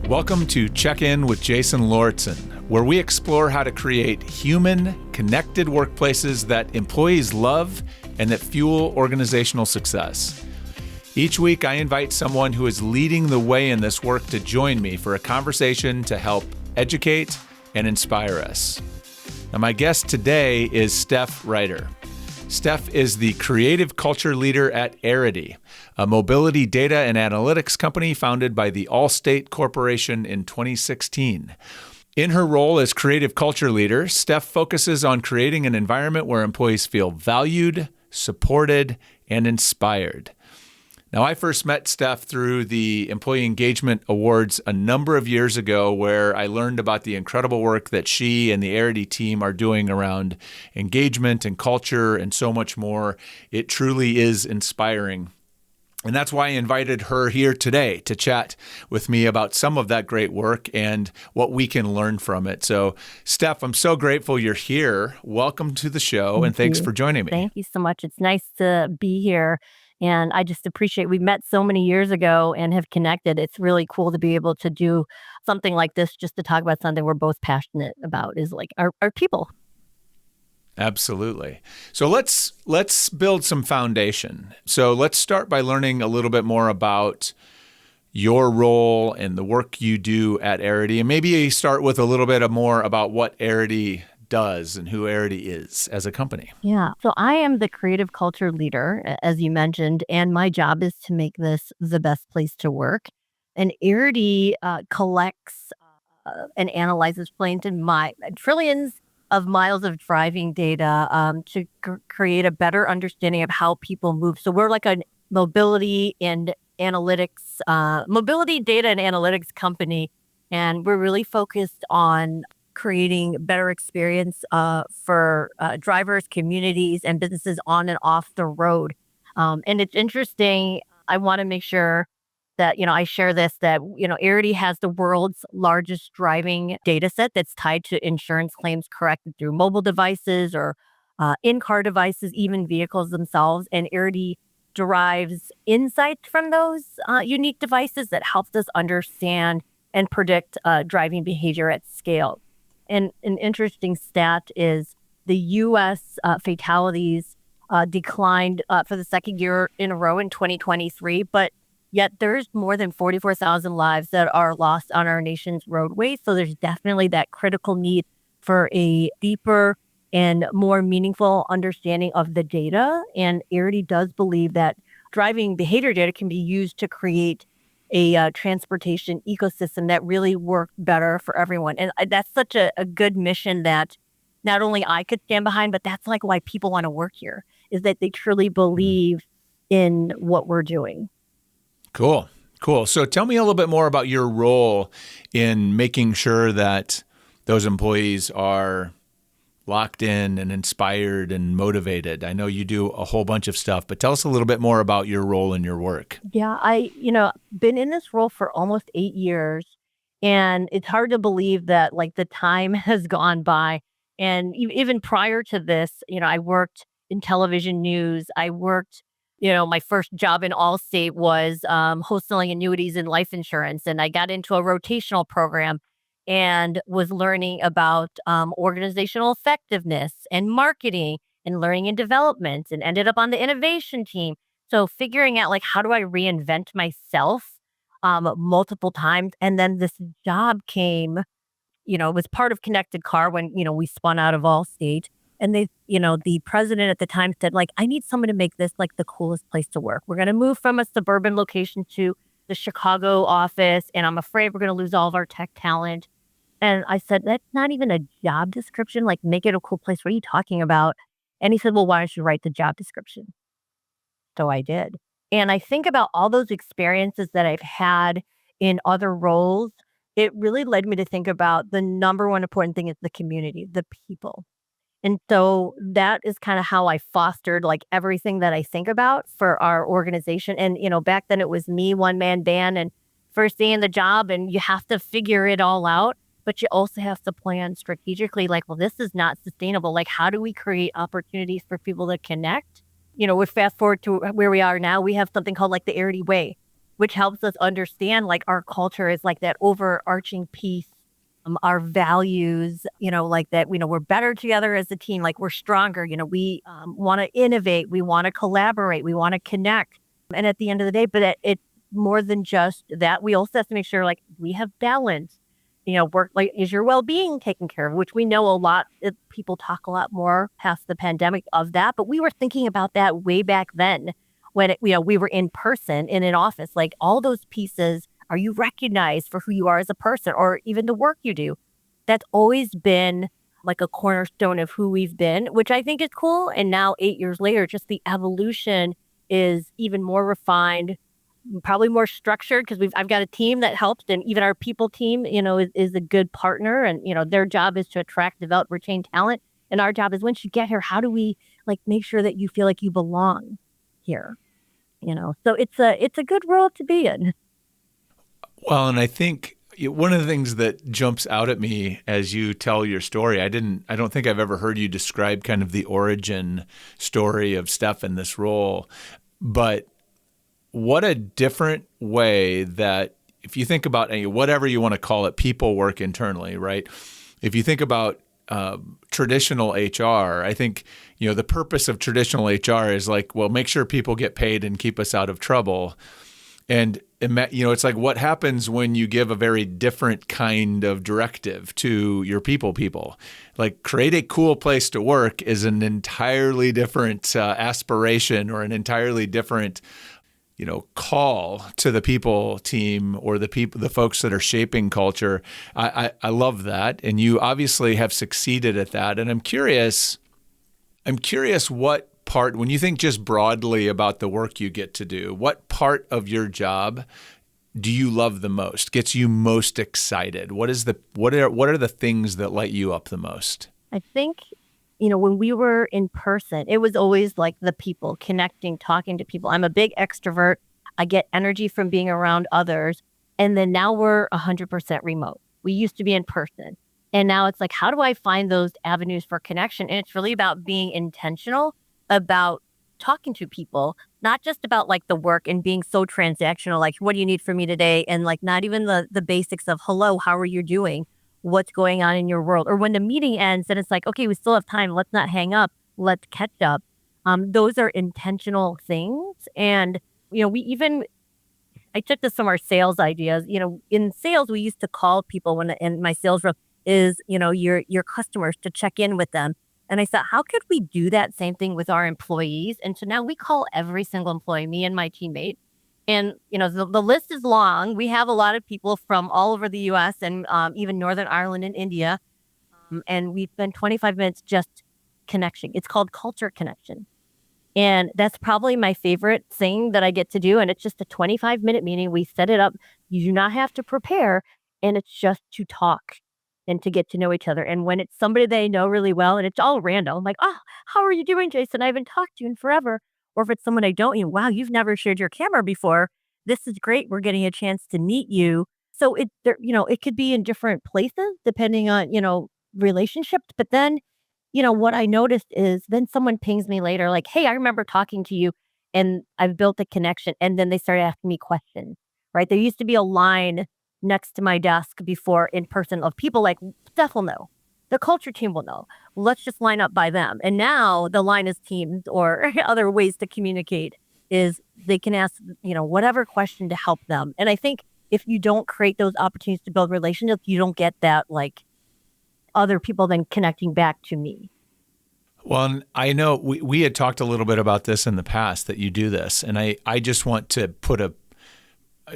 Welcome to Check In with Jason Lauritsen, where we explore how to create human, connected workplaces that employees love and that fuel organizational success. Each week, I invite someone who is leading the way in this work to join me for a conversation to help educate and inspire us. Now, my guest today is Steph Ryter. Steph is the creative culture leader at Arity, a mobility data and analytics company founded by the Allstate Corporation in 2016. In her role as creative culture leader, Steph focuses on creating an environment where employees feel valued, supported, and inspired. Now, I first met Steph through the Employee Engagement Awards a number of years ago, where I learned about the incredible work that she and the Arity team are doing around engagement and culture and so much more. It truly is inspiring. And that's why I invited her here today to chat with me about some of that great work and what we can learn from it. So, Steph, I'm so grateful you're here. Welcome to the show, and thanks for joining me. Thank you so much. It's nice to be here. And I just appreciate we met so many years ago and have connected. It's really cool to be able to do something like this just to talk about something we're both passionate about, is like our people. Absolutely. So let's build some foundation. So let's start by learning a little bit more about your role and the work you do at Arity. And maybe start with a little bit more about what Arity does and who Arity is as a company. Yeah. So I am the creative culture leader, as you mentioned, and my job is to make this the best place to work. And Arity collects and analyzes trillions of miles of driving data to create a better understanding of how people move. So we're like a mobility data and analytics company, and we're really focused on creating better experience for drivers, communities, and businesses on and off the road. And it's interesting. I want to make sure that, I share this, that, Arity has the world's largest driving data set that's tied to insurance claims corrected through mobile devices or in-car devices, even vehicles themselves. And Arity derives insights from those unique devices that helps us understand and predict driving behavior at scale. And an interesting stat is the U.S. fatalities declined for the second year in a row in 2023, but yet there's more than 44,000 lives that are lost on our nation's roadways. So there's definitely that critical need for a deeper and more meaningful understanding of the data. And Arity does believe that driving behavior data can be used to create a transportation ecosystem that really works better for everyone. And that's such a good mission that not only I could stand behind, but that's like why people want to work here, is that they truly believe in what we're doing. Cool. So tell me a little bit more about your role in making sure that those employees are locked in and inspired and motivated. I know you do a whole bunch of stuff, but tell us a little bit more about your role in your work. Yeah, been in this role for almost 8 years, and it's hard to believe that like the time has gone by. And even prior to this, I worked in television news. I worked, my first job in Allstate was wholesaling annuities and life insurance. And I got into a rotational program and was learning about organizational effectiveness and marketing and learning and development, and ended up on the innovation team. So figuring out like, how do I reinvent myself multiple times? And then this job came, it was part of Connected Car when, we spun out of Allstate. And they, the president at the time said, like, I need someone to make this like the coolest place to work. We're going to move from a suburban location to the Chicago office, and I'm afraid we're going to lose all of our tech talent. And I said, that's not even a job description. Like, make it a cool place. What are you talking about? And he said, well, why don't you write the job description? So I did. And I think about all those experiences that I've had in other roles. It really led me to think about the number one important thing is the community, the people. And so that is kind of how I fostered like everything that I think about for our organization. And, back then it was me, one man band, and first day in the job, and you have to figure it all out. But you also have to plan strategically, like, well, this is not sustainable. Like, how do we create opportunities for people to connect? We fast forward to where we are now. We have something called like the Arity Way, which helps us understand like our culture is like that overarching piece, our values, like that, we're better together as a team, like we're stronger, we want to innovate, we want to collaborate, we want to connect. And at the end of the day, but it more than just that, we also have to make sure like we have balance. Work, like, is your well-being taken care of? Which we know a lot. People talk a lot more past the pandemic of that, but we were thinking about that way back then when we were in person in an office. Like all those pieces, are you recognized for who you are as a person, or even the work you do? That's always been like a cornerstone of who we've been, which I think is cool. And now 8 years later, just the evolution is even more refined, probably more structured, because I've got a team that helps, and even our people team, is a good partner, and their job is to attract, develop, retain talent, and our job is once you get here, how do we like make sure that you feel like you belong here? So it's a good role to be in. Well, and I think one of the things that jumps out at me as you tell your story, I don't think I've ever heard you describe kind of the origin story of Steph in this role, but what a different way that, if you think about whatever you want to call it, people work internally, right? If you think about traditional HR, I think, the purpose of traditional HR is like, well, make sure people get paid and keep us out of trouble. And, it's like what happens when you give a very different kind of directive to your people. Like create a cool place to work is an entirely different aspiration, or an entirely different call to the people team, or the folks that are shaping culture. I love that. And you obviously have succeeded at that. And I'm curious what part, when you think just broadly about the work you get to do, what part of your job do you love the most, gets you most excited? What are the things that light you up the most? I think, when we were in person, it was always like the people, connecting, talking to people. I'm a big extrovert. I get energy from being around others. And then now we're 100% remote. We used to be in person. And now it's like, how do I find those avenues for connection? And it's really about being intentional about talking to people, not just about like the work and being so transactional, like, what do you need from me today? And like, not even the basics of, hello, how are you doing? What's going on in your world? Or when the meeting ends and it's like, okay, we still have time. Let's not hang up. Let's catch up. Those are intentional things. And, I took this from our sales ideas. In sales, we used to call people in my sales rep is, your customers, to check in with them. And I thought, how could we do that same thing with our employees? And so now we call every single employee, me and my teammate. And, the list is long. We have a lot of people from all over the U.S. and even Northern Ireland and India. And we spend 25 minutes just connecting. It's called culture connection. And that's probably my favorite thing that I get to do. And it's just a 25-minute meeting. We set it up. You do not have to prepare. And it's just to talk and to get to know each other. And when it's somebody they know really well, and it's all random, I'm like, oh, how are you doing, Jason? I haven't talked to you in forever. Or if it's someone I don't, wow, you've never shared your camera before. This is great. We're getting a chance to meet you. So it could be in different places depending on, relationships. But then, what I noticed is then someone pings me later, like, hey, I remember talking to you and I've built a connection. And then they started asking me questions, right? There used to be a line next to my desk before in person of people like, Steph will know. The culture team will know. Let's just line up by them. And now the line is Teams or other ways to communicate is they can ask, whatever question to help them. And I think if you don't create those opportunities to build relationships, you don't get that like other people then connecting back to me. Well, I know we had talked a little bit about this in the past, that you do this. And I just want to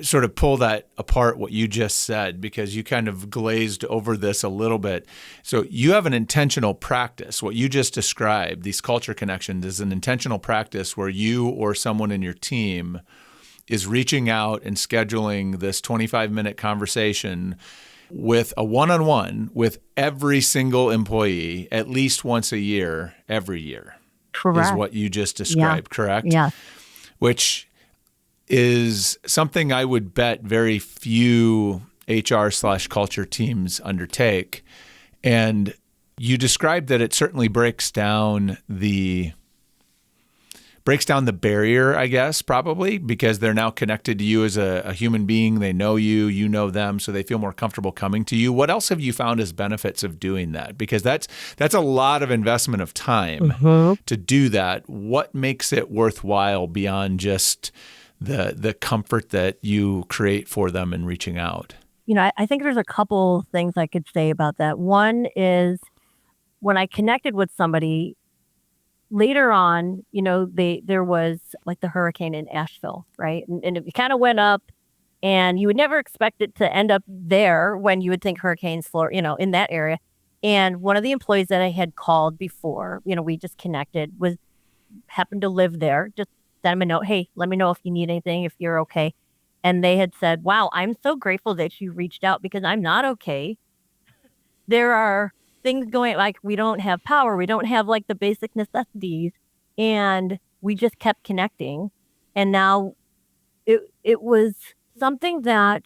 sort of pull that apart, what you just said, because you kind of glazed over this a little bit. So you have an intentional practice. What you just described, these culture connections, is an intentional practice where you or someone in your team is reaching out and scheduling this 25-minute conversation with a one-on-one with every single employee at least once a year, every year. Correct. Is what you just described, correct? Yeah. Which is something I would bet very few HR/culture teams undertake. And you described that it certainly breaks down the breaks down the barrier, I guess, probably, because they're now connected to you as a human being. They know you, you know them, so they feel more comfortable coming to you. What else have you found as benefits of doing that? Because that's a lot of investment of time to do that. What makes it worthwhile beyond just the comfort that you create for them in reaching out? I think there's a couple things I could say about that. One is when I connected with somebody later on, there was like the hurricane in Asheville, right? And it kind of went up, and you would never expect it to end up there when you would think hurricanes, in that area. And one of the employees that I had called before, we just connected, happened to live there. Just sent him a note. Hey, let me know if you need anything, if you're okay. And they had said, wow, I'm so grateful that you reached out because I'm not okay. There are things going, like we don't have power. We don't have like the basic necessities. And we just kept connecting. And now it was something that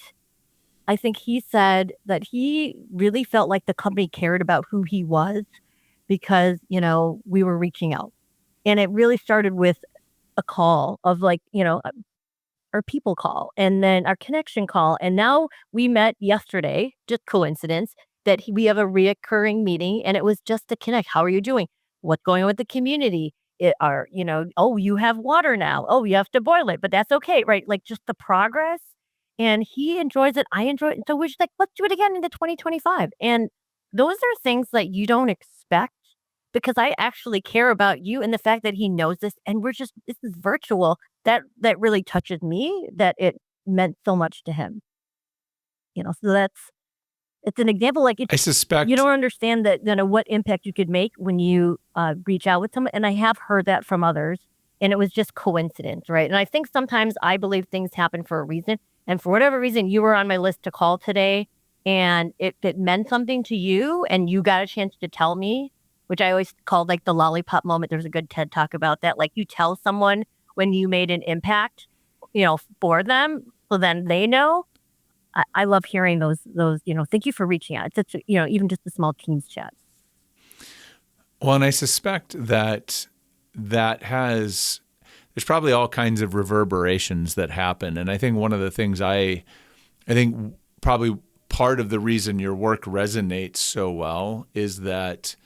I think he said that he really felt like the company cared about who he was because, we were reaching out. And it really started with a call of like, our people call and then our connection call. And now we met yesterday, just coincidence, that we have a reoccurring meeting, and it was just to connect. How are you doing? What's going on with the community? Oh, you have water now. Oh, you have to boil it, but that's okay, right? Like just the progress. And he enjoys it. I enjoy it. And so we're just like, let's do it again into 2025. And those are things that you don't expect because I actually care about you and the fact that he knows this. And this is virtual. That really touches me, that it meant so much to him. So it's an example. Like I suspect you don't understand that, what impact you could make when you reach out with someone. And I have heard that from others, and it was just coincidence, right? And I think sometimes I believe things happen for a reason. And for whatever reason, you were on my list to call today, and it meant something to you, and you got a chance to tell me, which I always call like the lollipop moment. There's a good TED Talk about that. Like you tell someone when you made an impact, for them, so then they know. I love hearing those, thank you for reaching out. It's such even just the small teams chat. Well, and I suspect that there's probably all kinds of reverberations that happen. And I think one of the things I think probably part of the reason your work resonates so well is that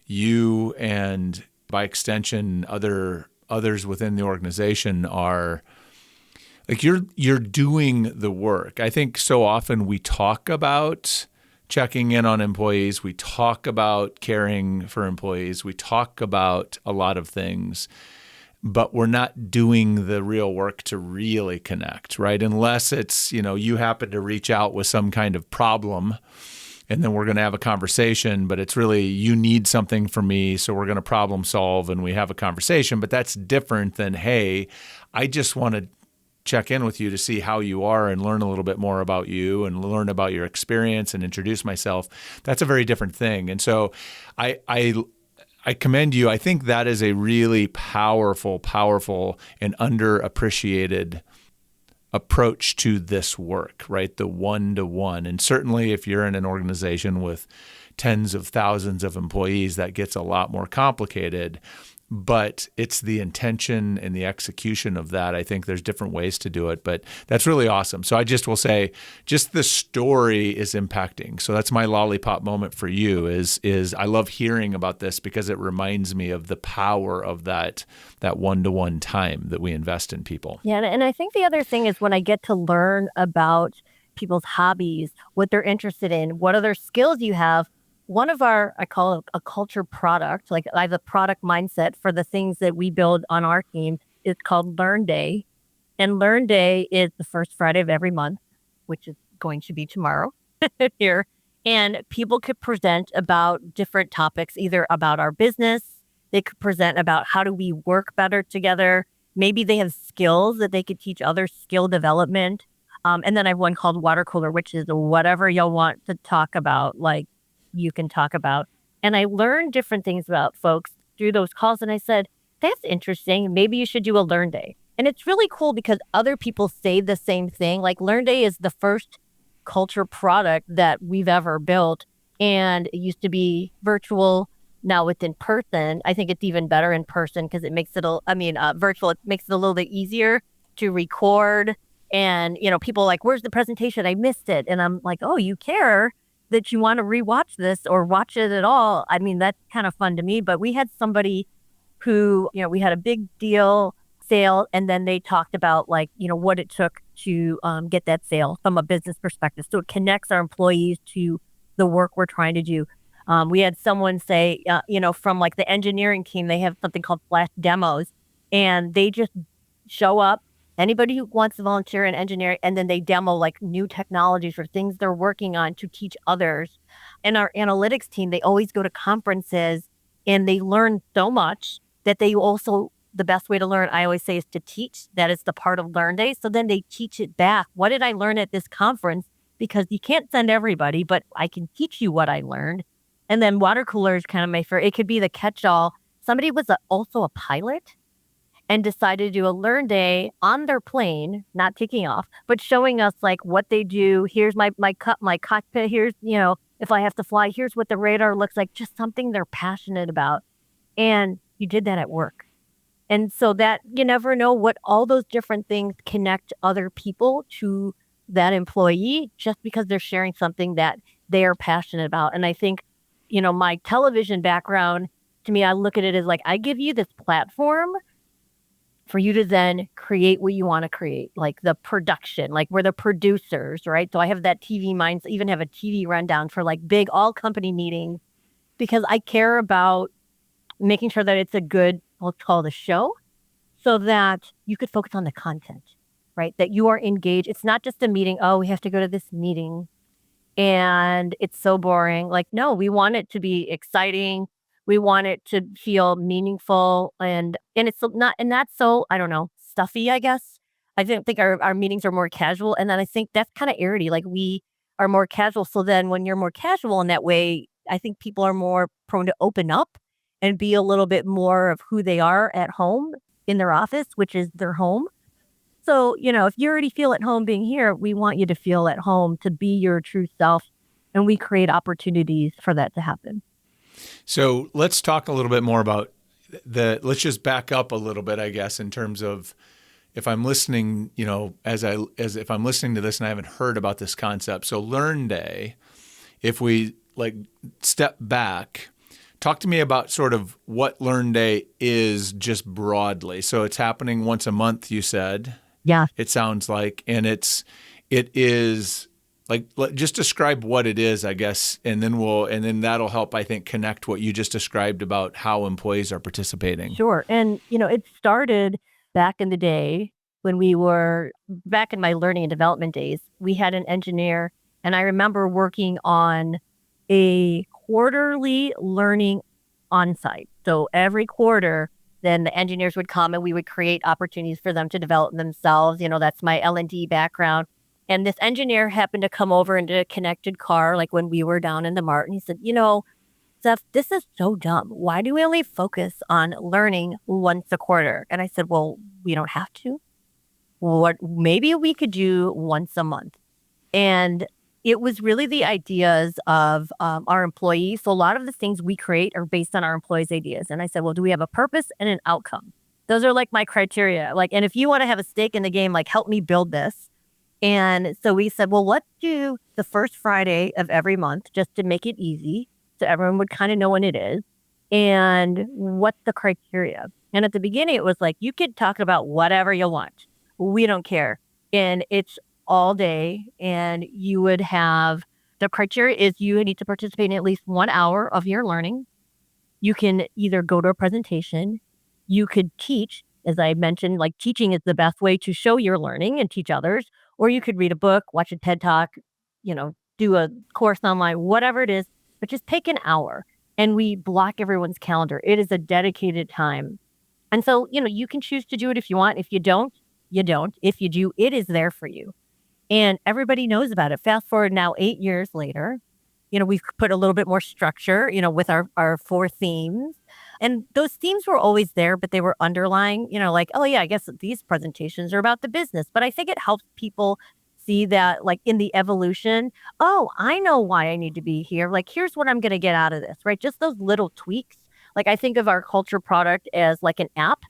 you and by extension others within the organization are like you're doing the work. I think so often we talk about checking in on employees, we talk about caring for employees, we talk about a lot of things, but we're not doing the real work to really connect, right? Unless it's, you happen to reach out with some kind of problem and then we're going to have a conversation, but it's really, you need something from me, so we're going to problem solve and we have a conversation. But that's different than, hey, I just want to check in with you to see how you are and learn a little bit more about you and learn about your experience and introduce myself. That's a very different thing. And so I commend you. I think that is a really powerful and underappreciated approach to this work, right? The one-to-one. And certainly if you're in an organization with tens of thousands of employees, that gets a lot more complicated. But it's the intention and the execution of that. I think there's different ways to do it, but that's really awesome. So I just will say, just the story is impacting. So that's my lollipop moment for you is I love hearing about this because it reminds me of the power of that one-to-one time that we invest in people. Yeah, and I think the other thing is when I get to learn about people's hobbies, what they're interested in, what other skills you have. One of I call it a culture product, like I have a product mindset for the things that we build on our team. It's called Learn Day. And Learn Day is the first Friday of every month, which is going to be tomorrow here. And people could present about different topics, either about our business. They could present about how do we work better together. Maybe they have skills that they could teach others, skill development. And then I have one called Water Cooler, which is whatever you'll want to talk about, like, you can talk about. And I learned different things about folks through those calls. And I said, that's interesting. Maybe you should do a Learn Day. And it's really cool because other people say the same thing. Like Learn Day is the first culture product that we've ever built. And it used to be virtual. Now with in person, I think it's even better in person because it makes it, virtual, it makes it a little bit easier to record. And, people are like, where's the presentation? I missed it. And I'm like, oh, you care that you want to rewatch this or watch it at all. I mean, that's kind of fun to me. But we had somebody who, we had a big deal sale, and then they talked about like, what it took to get that sale from a business perspective. So it connects our employees to the work we're trying to do. We had someone say, from like the engineering team, they have something called flash demos, and they just show up, anybody who wants to volunteer in engineering, and then they demo like new technologies or things they're working on to teach others. And our analytics team, they always go to conferences and they learn so much that they also, the best way to learn, I always say, is to teach. That is the part of Learn Day. So then they teach it back. What did I learn at this conference? Because you can't send everybody, but I can teach you what I learned. And then water cooler is kind of my favorite. It could be the catch-all. Somebody was also a pilot and decided to do a Learn Day on their plane, not taking off, but showing us like what they do. Here's my cockpit. Here's, if I have to fly, here's what the radar looks like, just something they're passionate about. And you did that at work. And so that you never know what all those different things connect other people to that employee just because they're sharing something that they are passionate about. And I think, my television background, to me, I look at it as like, I give you this platform for you to then create what you want to create, like the production, like we're the producers, right? So I have that TV mind, even have a TV rundown for like big all company meetings because I care about making sure that it's a good, let's call it a show, so that you could focus on the content, right? That you are engaged. It's not just a meeting. Oh, we have to go to this meeting and it's so boring. Like, no, we want it to be exciting. We want it to feel meaningful and it's not so, I don't know, stuffy, I guess. I didn't think our meetings are more casual. And then I think that's kind of Arity. Like we are more casual. So then when you're more casual in that way, I think people are more prone to open up and be a little bit more of who they are at home in their office, which is their home. So, if you already feel at home being here, we want you to feel at home, to be your true self. And we create opportunities for that to happen. So let's talk a little bit more about let's just back up a little bit, I guess, in terms of if I'm listening, as if I'm listening to this and I haven't heard about this concept. So Learn Day, if we like step back, talk to me about sort of what Learn Day is just broadly. So it's happening once a month, you said. Yeah. It sounds like, and it is like, just describe what it is, I guess, and then that'll help, I think, connect what you just described about how employees are participating. Sure. And, it started back in the day when we were back in my learning and development days. We had an engineer, and I remember working on a quarterly learning on-site. So every quarter, then the engineers would come and we would create opportunities for them to develop themselves. That's my L&D background. And this engineer happened to come over into a connected car, like when we were down in the Mart, and he said, Steph, this is so dumb. Why do we only focus on learning once a quarter? And I said, well, we don't have to. Maybe we could do once a month. And it was really the ideas of our employees. So a lot of the things we create are based on our employees' ideas. And I said, well, do we have a purpose and an outcome? Those are like my criteria. Like, and if you want to have a stake in the game, like help me build this. And so we said, well, let's do the first Friday of every month just to make it easy. So everyone would kind of know when it is. And what's the criteria? And at the beginning, it was like, you could talk about whatever you want. We don't care. And it's all day, and you would have the criteria is you need to participate in at least 1 hour of your learning. You can either go to a presentation, you could teach, as I mentioned, like teaching is the best way to show your learning and teach others, or you could read a book, watch a TED Talk, do a course online, whatever it is, but just take an hour and we block everyone's calendar. It is a dedicated time. And so, you can choose to do it if you want. If you don't, you don't. If you do, it is there for you. And everybody knows about it. Fast forward now 8 years later, we've put a little bit more structure, with our 4 themes. And those themes were always there, but they were underlying, like, oh yeah, I guess these presentations are about the business. But I think it helps people see that like in the evolution, oh, I know why I need to be here. Like, here's what I'm going to get out of this, right? Just those little tweaks. Like, I think of our culture product as like an app.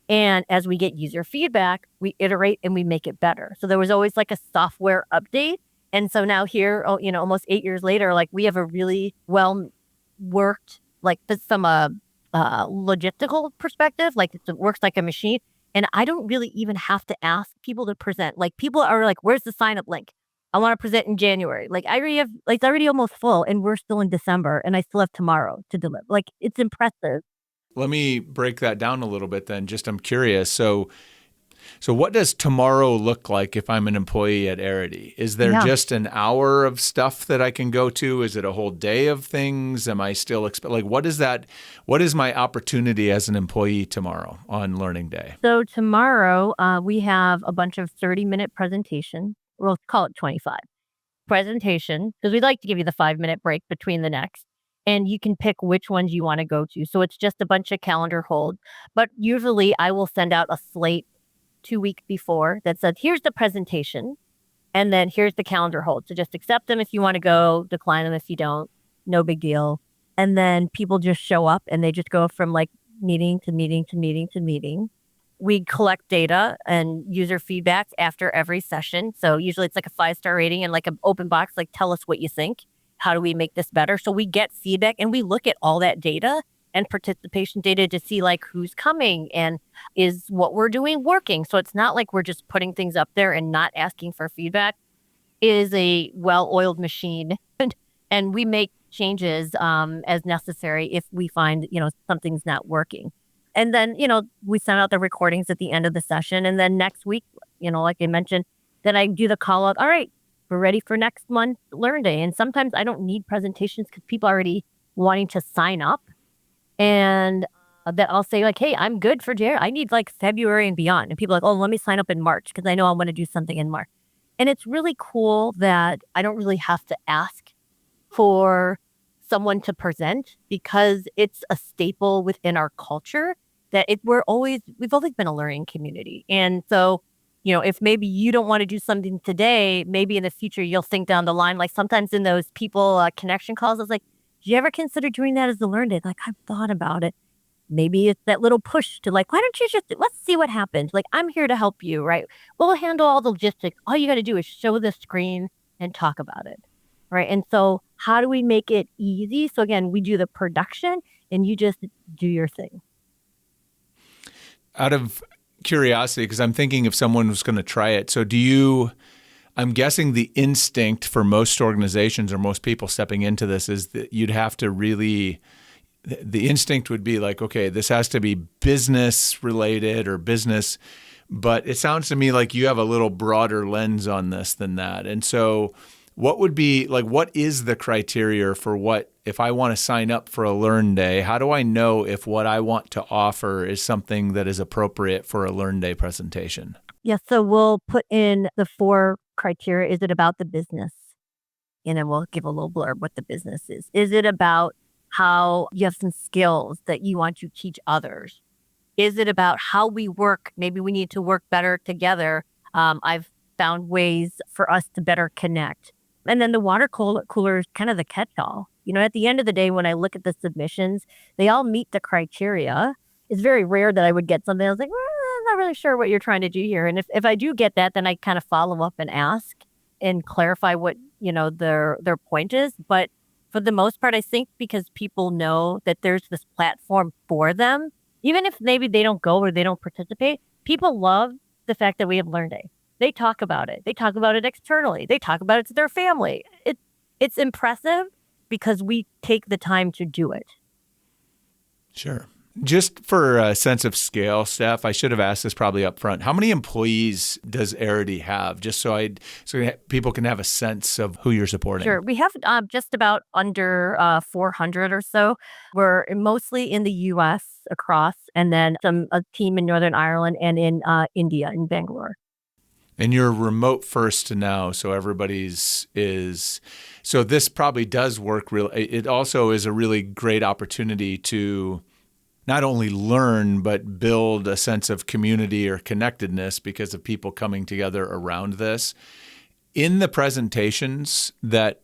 And as we get user feedback, we iterate and we make it better. So there was always like a software update. And so now here, almost 8 years later, like we have a really well worked, like from a logistical perspective, like it works like a machine. And I don't really even have to ask people to present. Like people are like, where's the sign up link? I want to present in January. Like I already have, like it's already almost full and we're still in December and I still have tomorrow to deliver. Like it's impressive. Let me break that down a little bit then. Just I'm curious. So what does tomorrow look like if I'm an employee at Arity? Is there Yeah. just an hour of stuff that I can go to? Is it a whole day of things? Am I still like what is that? What is my opportunity as an employee tomorrow on Learning Day? So tomorrow, we have a bunch of 30-minute presentations. We'll call it 25 presentation because we'd like to give you the 5-minute break between the next. And you can pick which ones you want to go to. So it's just a bunch of calendar holds. But usually I will send out a slate 2 weeks before that says, here's the presentation. And then here's the calendar hold. So just accept them if you want to go, decline them if you don't. No big deal. And then people just show up and they just go from like meeting to meeting to meeting to meeting. We collect data and user feedback after every session. So usually it's like a 5-star rating and like an open box, like tell us what you think. How do we make this better? So we get feedback and we look at all that data and participation data to see like who's coming and is what we're doing working. So it's not like we're just putting things up there and not asking for feedback. It is a well-oiled machine and we make changes as necessary if we find, something's not working. And then, we send out the recordings at the end of the session. And then next week, like I mentioned, then I do the call out. All right, we're ready for next month Learn Day. And sometimes I don't need presentations because people are already wanting to sign up. And that I'll say like, hey, I'm good for January. I need like February and beyond. And people are like, oh, let me sign up in March because I know I want to do something in March. And it's really cool that I don't really have to ask for someone to present because it's a staple within our culture that we've always been a learning community. And so, if maybe you don't want to do something today, maybe in the future you'll think down the line, like sometimes in those people connection calls, I was like, do you ever consider doing that as a Learn Day? Like, I've thought about it. Maybe it's that little push to like, why don't you let's see what happens. Like, I'm here to help you, right? We'll handle all the logistics. All you got to do is show the screen and talk about it, right? And so how do we make it easy? So again, we do the production and you just do your thing. Out of curiosity, because I'm thinking if someone was going to try it. So I'm guessing the instinct for most organizations or most people stepping into this is that you'd have to really, the instinct would be like, okay, this has to be business related or business, but it sounds to me like you have a little broader lens on this than that. And so what is the criteria for if I want to sign up for a Learn Day, how do I know if what I want to offer is something that is appropriate for a Learn Day presentation? Yeah, so we'll put in the 4 criteria. Is it about the business? And then we'll give a little blurb what the business is. Is it about how you have some skills that you want to teach others? Is it about how we work? Maybe we need to work better together. I've found ways for us to better connect. And then the water cooler is kind of the catch-all. At the end of the day, when I look at the submissions, they all meet the criteria. It's very rare that I would get something. I was like, I'm not really sure what you're trying to do here. And if I do get that, then I kind of follow up and ask and clarify what, their point is. But for the most part, I think because people know that there's this platform for them, even if maybe they don't go or they don't participate, people love the fact that we have Learn Day. They talk about it. They talk about it externally. They talk about it to their family. It's impressive because we take the time to do it. Sure. Just for a sense of scale, Steph, I should have asked this probably up front. How many employees does Arity have? Just so people can have a sense of who you're supporting. Sure. We have just about under 400 or so. We're mostly in the U.S. across, and then a team in Northern Ireland and in India, in Bangalore. And you're remote first now, so so this probably does work it also is a really great opportunity to not only learn, but build a sense of community or connectedness because of people coming together around this. in the presentations that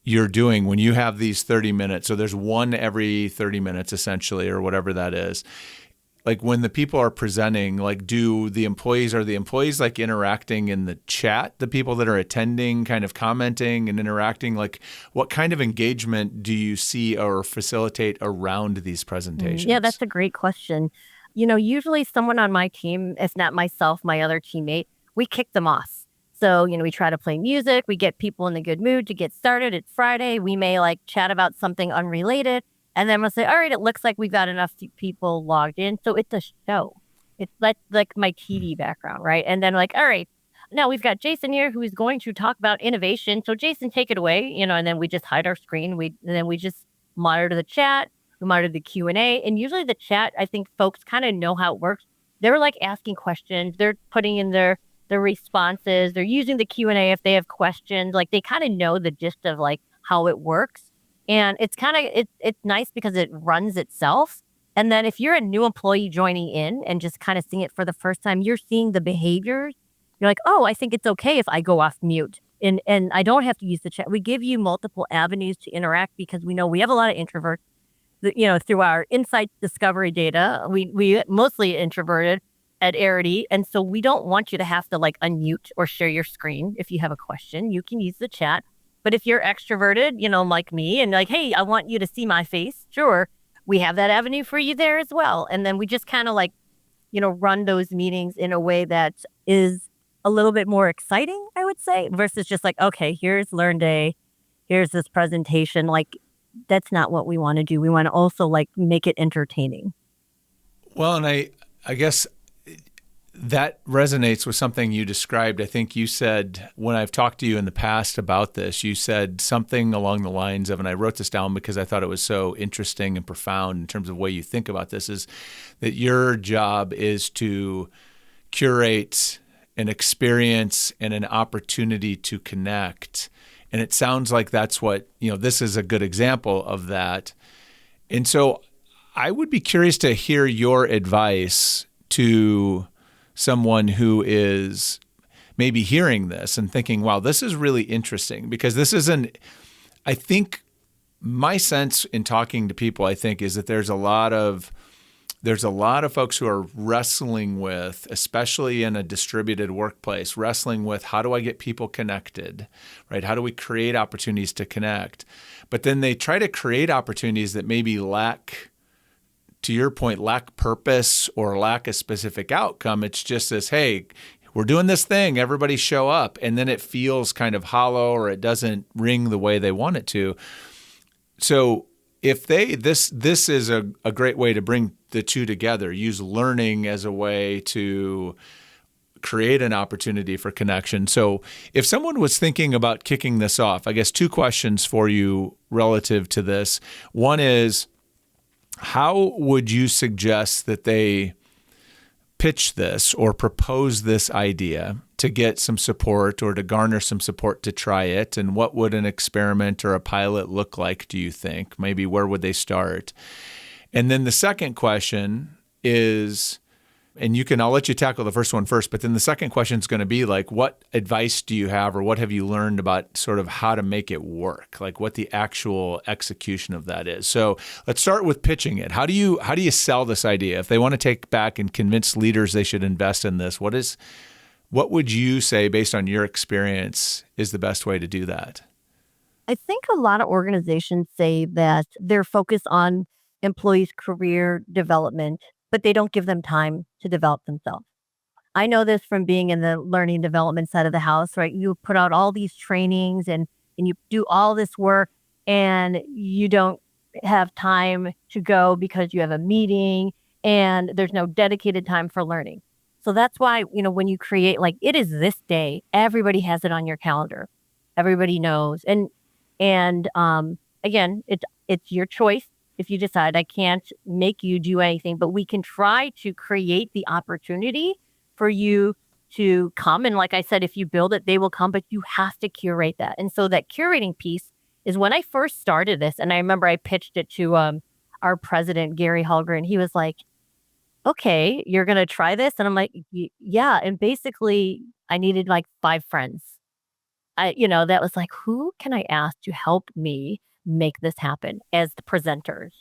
you're doing when you have these 30 minutes, so there's one every 30 minutes essentially, or whatever that is, like when the people are presenting, like are the employees like interacting in the chat, the people that are attending kind of commenting and interacting, like what kind of engagement do you see or facilitate around these presentations? Yeah, that's a great question. Usually someone on my team, if not myself, my other teammate, we kick them off. So, we try to play music, we get people in a good mood to get started. It's Friday. We may like chat about something unrelated. And then we'll say, all right, it looks like we've got enough people logged in. So it's a show. It's like my TV background, right? And then like, all right, now we've got Jason here who is going to talk about innovation. So Jason, take it away, and then we just hide our screen. And then we just monitor the chat, we monitor the Q&A. And usually the chat, I think folks kind of know how it works. They're like asking questions. They're putting in their responses. They're using the Q&A if they have questions. Like they kind of know the gist of like how it works. And it's kind of, it's nice because it runs itself. And then if you're a new employee joining in and just kind of seeing it for the first time, you're seeing the behaviors. You're like, oh, I think it's okay if I go off mute and I don't have to use the chat. We give you multiple avenues to interact because we know we have a lot of introverts. Through our insights discovery data, we mostly introverted at Arity. And so we don't want you to have to like unmute or share your screen. If you have a question, you can use the chat. But if you're extroverted, like me, and like, hey, I want you to see my face, sure, we have that avenue for you there as well. And then we just kind of like, run those meetings in a way that is a little bit more exciting, I would say, versus just like, okay, here's Learn Day, here's this presentation. Like, that's not what we want to do. We want to also like make it entertaining. Well, and I guess that resonates with something you described. I think you said, when I've talked to you in the past about this, you said something along the lines of, and I wrote this down because I thought it was so interesting and profound in terms of the way you think about this, is that your job is to curate an experience and an opportunity to connect. And it sounds like that's what, this is a good example of that. And so I would be curious to hear your advice to someone who is maybe hearing this and thinking, wow, this is really interesting, because this isn't, I think my sense in talking to people, I think, is that there's a lot of folks who are wrestling with, especially in a distributed workplace, wrestling with how do I get people connected, right? How do we create opportunities to connect? But then they try to create opportunities that maybe lack, to your point, lack purpose or lack a specific outcome. It's just this, hey, we're doing this thing, everybody show up. And then it feels kind of hollow, or it doesn't ring the way they want it to. So if this is a great way to bring the two together, use learning as a way to create an opportunity for connection. So if someone was thinking about kicking this off, I guess two questions for you relative to this. One is, how would you suggest that they pitch this or propose this idea to get some support or to garner some support to try it? And what would an experiment or a pilot look like, do you think? Maybe where would they start? And then the second question is, and I'll let you tackle the first one first, but then the second question is going to be like, what advice do you have, or what have you learned about sort of how to make it work? Like what the actual execution of that is. So let's start with pitching it. How do you sell this idea? If they want to take back and convince leaders they should invest in this, what would you say, based on your experience, is the best way to do that? I think a lot of organizations say that they're focused on employees' career development, but they don't give them time to develop themselves. I know this from being in the learning development side of the house, right? You put out all these trainings and you do all this work, and you don't have time to go because you have a meeting and there's no dedicated time for learning. So that's why, when you create, like, it is this day, everybody has it on your calendar. Everybody knows. And again, it's your choice. If you decide, I can't make you do anything, but we can try to create the opportunity for you to come. And like I said, if you build it, they will come, but you have to curate that. And so that curating piece is when I first started this. And I remember I pitched it to our president, Gary Halgren. He was like, okay, you're going to try this? And I'm like, yeah. And basically I needed like 5 friends. that was like, who can I ask to help me make this happen as the presenters?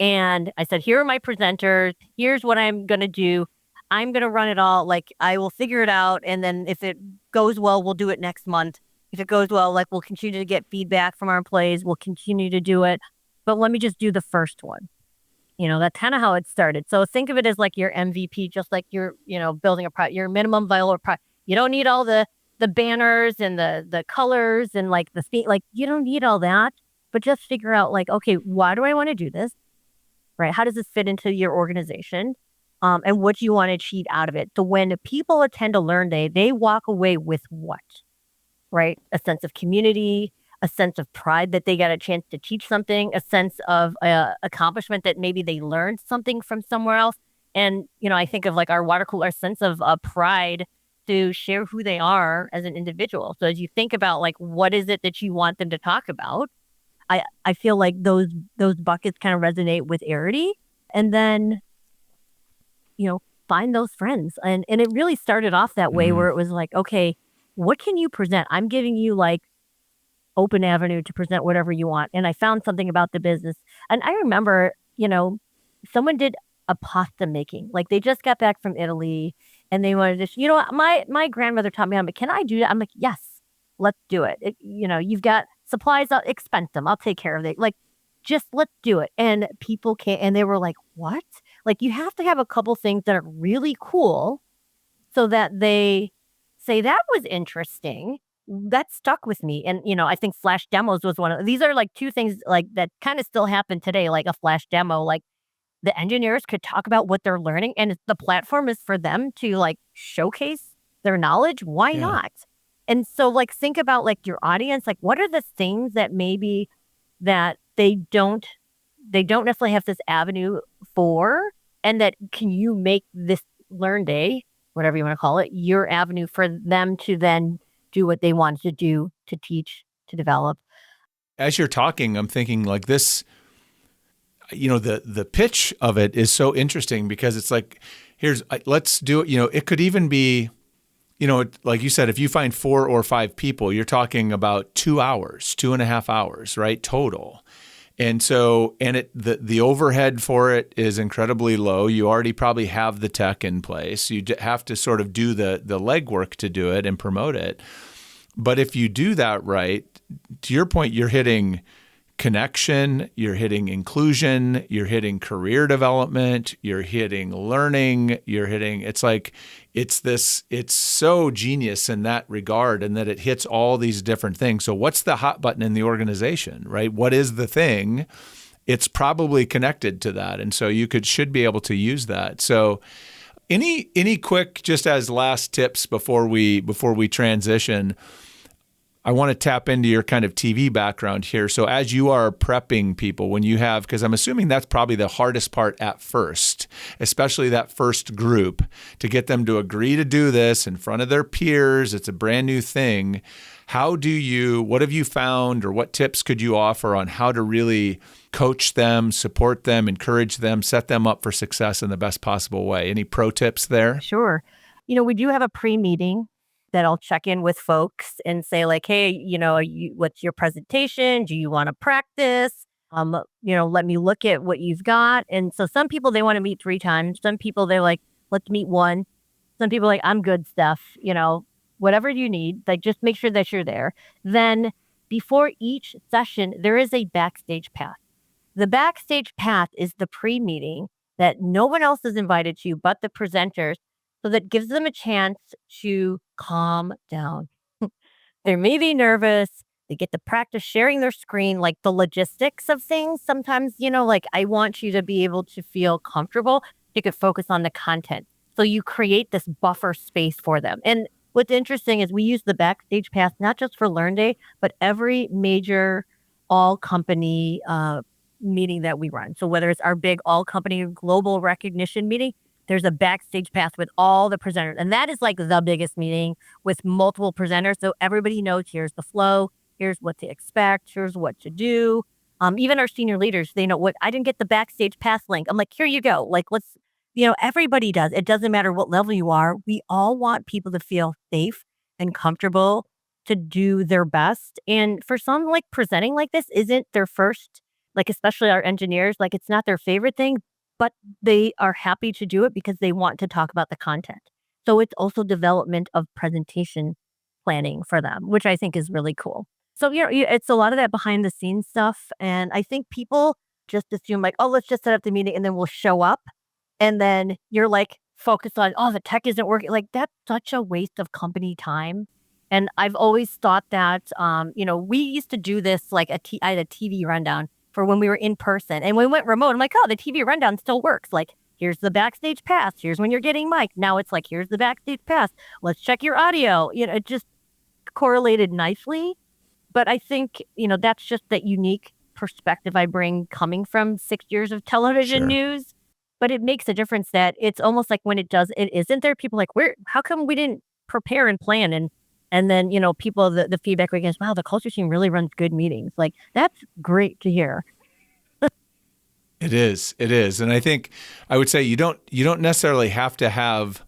And I said, here are my presenters. Here's what I'm going to do. I'm going to run it all. Like, I will figure it out. And then if it goes well, we'll do it next month. If it goes well, like, we'll continue to get feedback from our employees. We'll continue to do it. But let me just do the first one. That's kind of how it started. So think of it as like your MVP, just like you're, building a product, your minimum viable product. You don't need all the banners and the colors and like like you don't need all that, but just figure out like, okay, why do I want to do this? Right? How does this fit into your organization? And what do you want to achieve out of it? So when people attend a Learn Day, they walk away with what? Right? A sense of community, a sense of pride that they got a chance to teach something, a sense of accomplishment that maybe they learned something from somewhere else. And, I think of like our water cooler sense of pride to share who they are as an individual. So as you think about like, what is it that you want them to talk about? I feel like those buckets kind of resonate with Arity. And then, find those friends. And it really started off that way where it was like, okay, what can you present? I'm giving you like open avenue to present whatever you want. And I found something about the business. And I remember, someone did a pasta making. Like they just got back from Italy and they wanted to, my grandmother taught me, can I do that? I'm like, yes, let's do it. You've got supplies, I'll expense them. I'll take care of it. Like, just let's do it. And people can't, and they were like, what? Like you have to have a couple things that are really cool so that they say that was interesting. That stuck with me. And, I think flash demos was one of these are like two things like that kind of still happen today, like a flash demo, like the engineers could talk about what they're learning and the platform is for them to like showcase their knowledge. Why not? And so like, think about like your audience, like what are the things that maybe that they don't necessarily have this avenue for, and that can you make this Learn Day, whatever you want to call it, your avenue for them to then do what they want to do, to teach, to develop. As you're talking, I'm thinking like this, the pitch of it is so interesting because it's like, let's do it. It could even be, like you said, if you find 4 or 5 people, you're talking about 2 hours, 2.5 hours, right? Total. And so, the overhead for it is incredibly low. You already probably have the tech in place. You have to sort of do the legwork to do it and promote it. But if you do that right, to your point, you're hitting connection, you're hitting inclusion, you're hitting career development, you're hitting learning, it's so genius in that regard, and that it hits all these different things. So what's the hot button in the organization, right? What is the thing? It's probably connected to that. And so you should be able to use that. So any quick, just as last tips before we transition, I want to tap into your kind of TV background here. So as you are prepping people, because I'm assuming that's probably the hardest part at first, especially that first group, to get them to agree to do this in front of their peers. It's a brand new thing. What have you found, or what tips could you offer on how to really coach them, support them, encourage them, set them up for success in the best possible way? Any pro tips there? Sure. We do have a pre-meeting that I'll check in with folks and say like, hey, what's your presentation? Do you want to practice? Let me look at what you've got. And so some people, they want to meet 3 times. Some people, they're like, let's meet 1. Some people are like, I'm good, Steph. Whatever you need, like just make sure that you're there. Then before each session, there is a backstage path. The backstage path is the pre-meeting that no one else is invited to but the presenters. So that gives them a chance to calm down. They may be nervous. They get to practice sharing their screen, like the logistics of things. Sometimes, like I want you to be able to feel comfortable. You could focus on the content. So you create this buffer space for them. And what's interesting is we use the backstage pass, not just for Learn Day, but every major all company meeting that we run. So whether it's our big all company global recognition meeting, there's a backstage path with all the presenters. And that is like the biggest meeting with multiple presenters. So everybody knows here's the flow, here's what to expect, here's what to do. Even our senior leaders, they know what I didn't get the backstage pass link. I'm like, here you go. Like, let's, everybody does. It doesn't matter what level you are. We all want people to feel safe and comfortable to do their best. And for some, like presenting like this isn't their first, like especially our engineers, like it's not their favorite thing, but they are happy to do it because they want to talk about the content. So it's also development of presentation planning for them, which I think is really cool. So it's a lot of that behind the scenes stuff. And I think people just assume like, oh, let's just set up the meeting and then we'll show up. And then you're like focused on, oh, the tech isn't working. Like that's such a waste of company time. And I've always thought that, we used to do this like I had a TV rundown for when we were in person, and when we went remote, I'm like, oh, the TV rundown still works. Like, here's the backstage pass. Here's when you're getting mic. Now it's like, here's the backstage pass. Let's check your audio. It just correlated nicely. But I think, that's just that unique perspective I bring coming from 6 years of television Sure. news. But it makes a difference that it's almost like when it isn't there, people are like, how come we didn't prepare and plan? And then, people, the feedback we get is, wow, the culture team really runs good meetings. Like, that's great to hear. It is. It is. And I think I would say you don't necessarily have to have,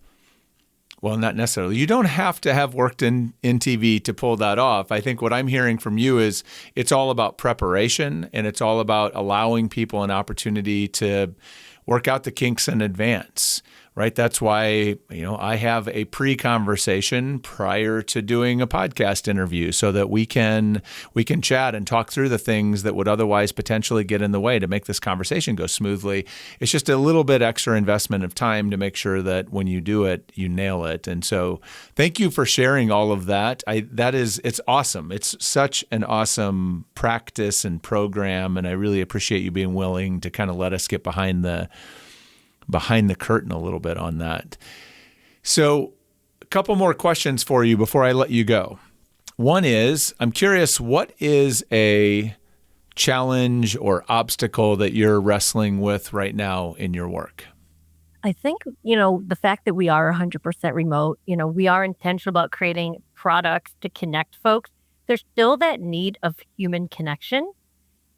well, not necessarily. You don't have to have worked in TV to pull that off. I think what I'm hearing from you is it's all about preparation, and it's all about allowing people an opportunity to work out the kinks in advance, right? That's why, I have a pre-conversation prior to doing a podcast interview so that we can chat and talk through the things that would otherwise potentially get in the way to make this conversation go smoothly. It's just a little bit extra investment of time to make sure that when you do it, you nail it. And so thank you for sharing all of that. It's awesome. It's such an awesome practice and program, and I really appreciate you being willing to kind of let us get behind the curtain a little bit on that. So a couple more questions for you before I let you go. One is, I'm curious, what is a challenge or obstacle that you're wrestling with right now in your work? I think, the fact that we are 100% remote, we are intentional about creating products to connect folks. There's still that need of human connection.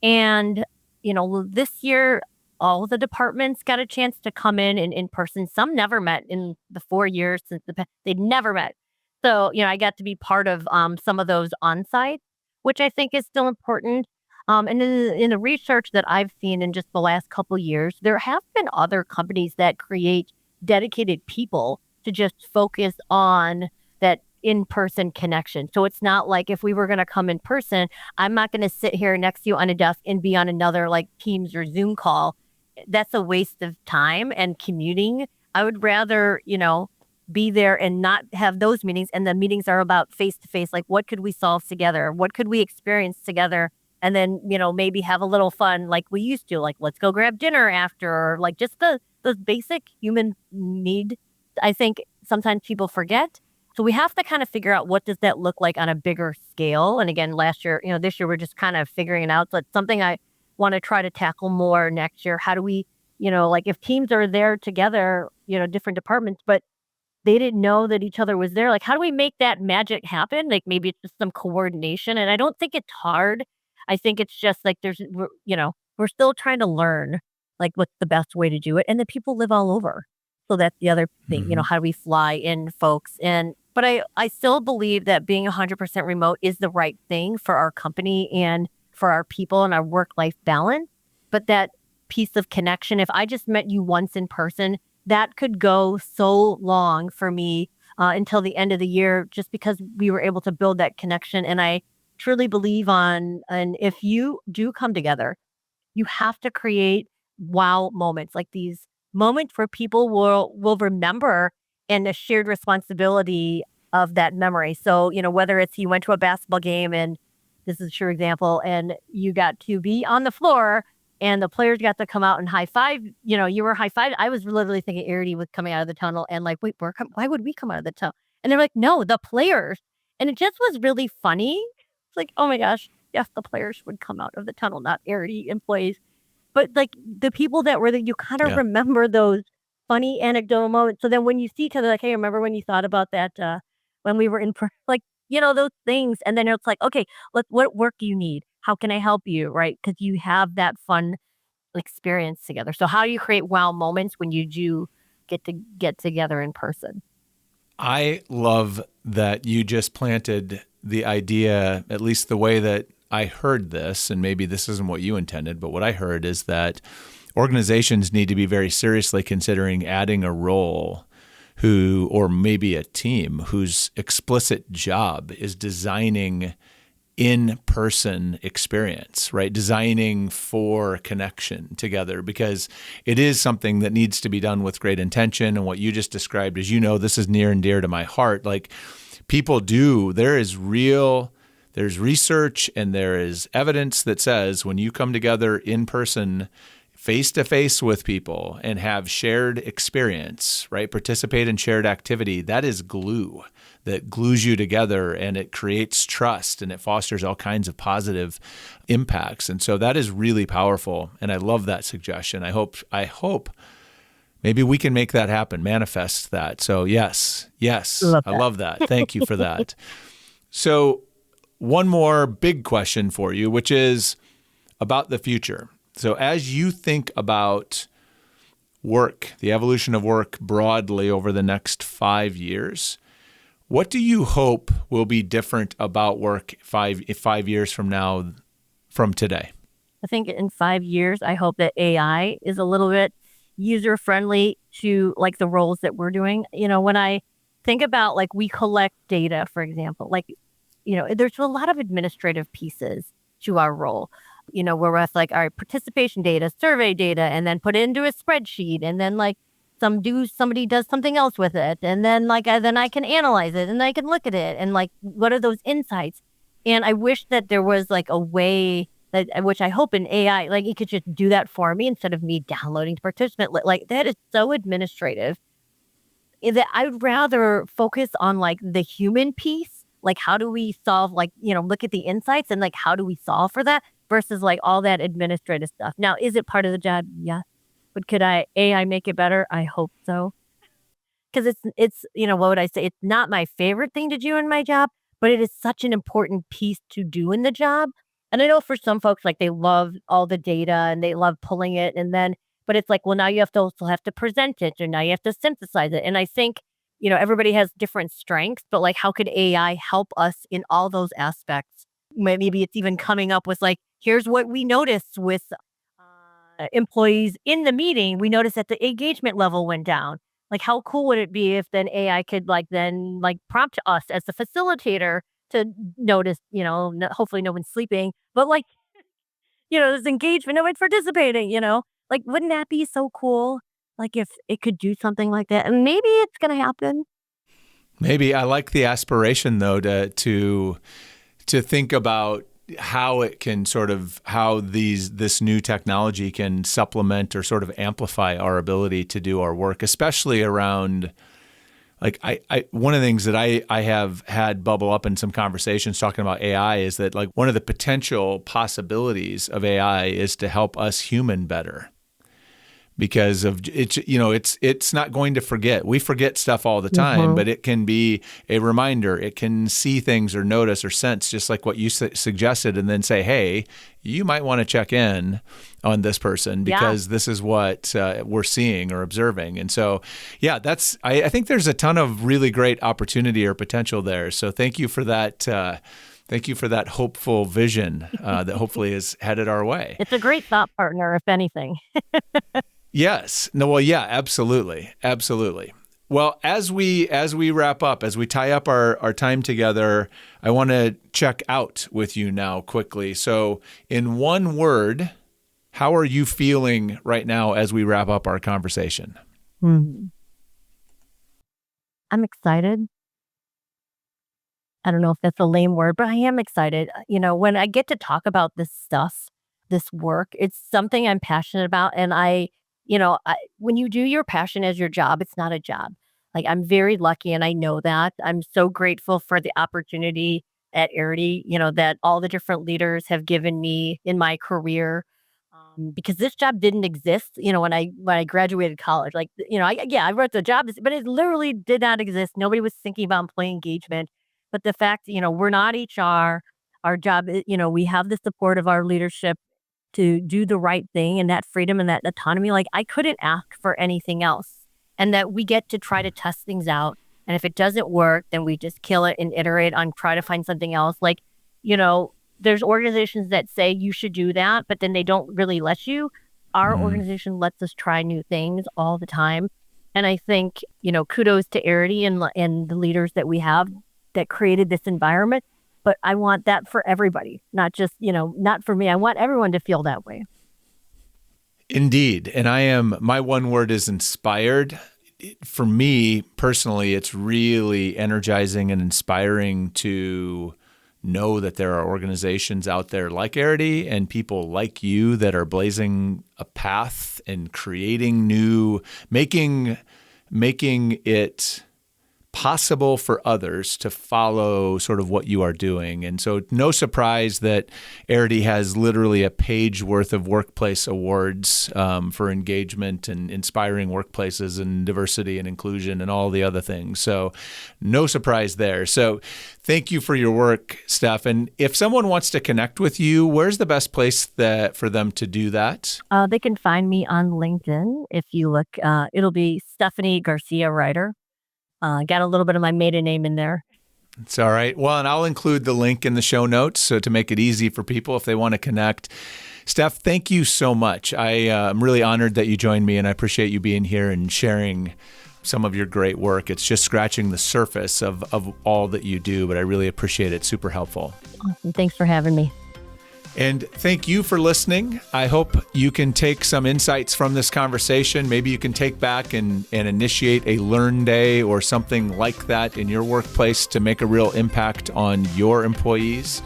And, this year, all the departments got a chance to come in person. Some never met in the 4 years since they'd never met. So, I got to be part of some of those on-site, which I think is still important. And in the research that I've seen in just the last couple years, there have been other companies that create dedicated people to just focus on that in-person connection. So it's not like if we were going to come in person, I'm not going to sit here next to you on a desk and be on another like Teams or Zoom call. That's a waste of time and commuting. I would rather, be there and not have those meetings. And the meetings are about face to face. Like, what could we solve together? What could we experience together? And then, maybe have a little fun like we used to, like, let's go grab dinner after, or like just those basic human need. I think sometimes people forget. So we have to kind of figure out what does that look like on a bigger scale. And again, last year, this year, we're just kind of figuring it out. So it's something I want to try to tackle more next year. How do we, like if teams are there together, different departments, but they didn't know that each other was there. Like, how do we make that magic happen? Like maybe it's just some coordination. And I don't think it's hard. I think it's just like we're still trying to learn like what's the best way to do it. And the people live all over. So that's the other thing, Mm-hmm. how do we fly in folks? But I still believe that being 100% remote is the right thing for our company and for our people and our work-life balance. But that piece of connection, if I just met you once in person, that could go so long for me until the end of the year, just because we were able to build that connection. And I truly believe and if you do come together, you have to create wow moments, like these moments where people will remember, and a shared responsibility of that memory. So, whether it's you went to a basketball game, and this is a true example, and you got to be on the floor and the players got to come out and high five, you were high five. I was literally thinking Arity was coming out of the tunnel and like, wait, why would we come out of the tunnel? And they're like, no, the players. And it just was really funny. It's like, oh my gosh, yes, the players would come out of the tunnel, not Arity employees. But like the people that were there, you kind of Yeah. remember those funny anecdotal moments. So then when you see each other, like, hey, remember when you thought about that when we were like, those things. And then it's like, okay, what work do you need? How can I help you? Right? Because you have that fun experience together. So how do you create wow moments when you do get together in person? I love that you just planted the idea, at least the way that I heard this, and maybe this isn't what you intended, but what I heard is that organizations need to be very seriously considering adding a role or maybe a team whose explicit job is designing in-person experience, right? Designing for connection together, because it is something that needs to be done with great intention. And what you just described, as you know, this is near and dear to my heart. Like there's research and there is evidence that says when you come together in person, face to face with people and have shared experience, right? Participate in shared activity, that is glue that glues you together, and it creates trust and it fosters all kinds of positive impacts. And so that is really powerful. And I love that suggestion. I hope maybe we can make that happen, manifest that. So yes, I love that. Thank you for that. So one more big question for you, which is about the future. So as you think about work, the evolution of work broadly over the next 5 years, what do you hope will be different about work 5 years from now, from today? I think in 5 years, I hope that AI is a little bit user-friendly to like the roles that we're doing. When I think about like we collect data, for example, like, there's a lot of administrative pieces to our role. Where we're like, all right, participation data, survey data, and then put it into a spreadsheet, and then like somebody does something else with it, and then then I can analyze it and I can look at it and like what are those insights? And I wish that there was like a way that, which I hope in AI, like it could just do that for me instead of me downloading the participant. Like that is so administrative that I'd rather focus on like the human piece. Like how do we solve, like, look at the insights and like how do we solve for that versus like all that administrative stuff. Now, is it part of the job? Yes. But could AI make it better? I hope so. Because it's what would I say? It's not my favorite thing to do in my job, but it is such an important piece to do in the job. And I know for some folks, like they love all the data and they love pulling it. But it's like, well, now you also have to present it, and now you have to synthesize it. And I think, everybody has different strengths, but like, how could AI help us in all those aspects? Maybe it's even coming up with like, here's what we noticed with employees in the meeting. We noticed that the engagement level went down. Like, how cool would it be if then AI could then prompt us as the facilitator to notice, hopefully no one's sleeping, but like, there's engagement, no one's participating, like, wouldn't that be so cool? Like if it could do something like that, and maybe it's going to happen. Maybe. I like the aspiration though to think about how it can how this new technology can supplement or sort of amplify our ability to do our work, especially around like one of the things that I have had bubble up in some conversations talking about AI is that like one of the potential possibilities of AI is to help us human better. Because of it's not going to forget. We forget stuff all the time, but it can be a reminder. It can see things or notice or sense, just like what you suggested, and then say, "Hey, you might want to check in on this person because this is what we're seeing or observing." And so, yeah, I think there's a ton of really great opportunity or potential there. So, thank you for that. Thank you for that hopeful vision that hopefully is headed our way. It's a great thought partner, if anything. Yes. No, well, yeah, absolutely. Absolutely. Well, as we wrap up, as we tie up our time together, I want to check out with you now quickly. So in one word, how are you feeling right now as we wrap up our conversation? I'm excited. I don't know if that's a lame word, but I am excited. When I get to talk about this stuff, this work, it's something I'm passionate about. And when you do your passion as your job, it's not a job. Like I'm very lucky and I know that. I'm so grateful for the opportunity at Arity, that all the different leaders have given me in my career. Because this job didn't exist, when I graduated college, like, I wrote the job, but it literally did not exist. Nobody was thinking about employee engagement. But the fact, we're not HR, our job, we have the support of our leadership to do the right thing, and that freedom and that autonomy, like I couldn't ask for anything else. And that we get to try to test things out And if it doesn't work, then we just kill it and iterate on try to find something else. Like, there's organizations that say you should do that, but then they don't really let you. Our organization lets us try new things all the time. And I think, kudos to Arity and the leaders that we have that created this environment. But I want that for everybody, not just, not for me. I want everyone to feel that way. Indeed. And my one word is inspired. For me personally, it's really energizing and inspiring to know that there are organizations out there like Arity and people like you that are blazing a path and creating making it possible for others to follow sort of what you are doing. And so no surprise that Arity has literally a page worth of workplace awards for engagement and inspiring workplaces and diversity and inclusion and all the other things. So no surprise there. So thank you for your work, Steph. And if someone wants to connect with you, where's the best place for them to do that? They can find me on LinkedIn. If you look, it'll be Stephanie Garcia Ryter. Got a little bit of my maiden name in there. It's all right. Well, and I'll include the link in the show notes so to make it easy for people if they want to connect. Steph, thank you so much. I'm really honored that you joined me, and I appreciate you being here and sharing some of your great work. It's just scratching the surface of all that you do, but I really appreciate it. Super helpful. Awesome. Thanks for having me. And thank you for listening. I hope you can take some insights from this conversation. Maybe you can take back and initiate a Learn Day or something like that in your workplace to make a real impact on your employees.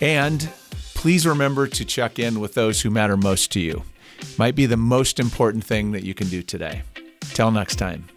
And please remember to check in with those who matter most to you. Might be the most important thing that you can do today. Till next time.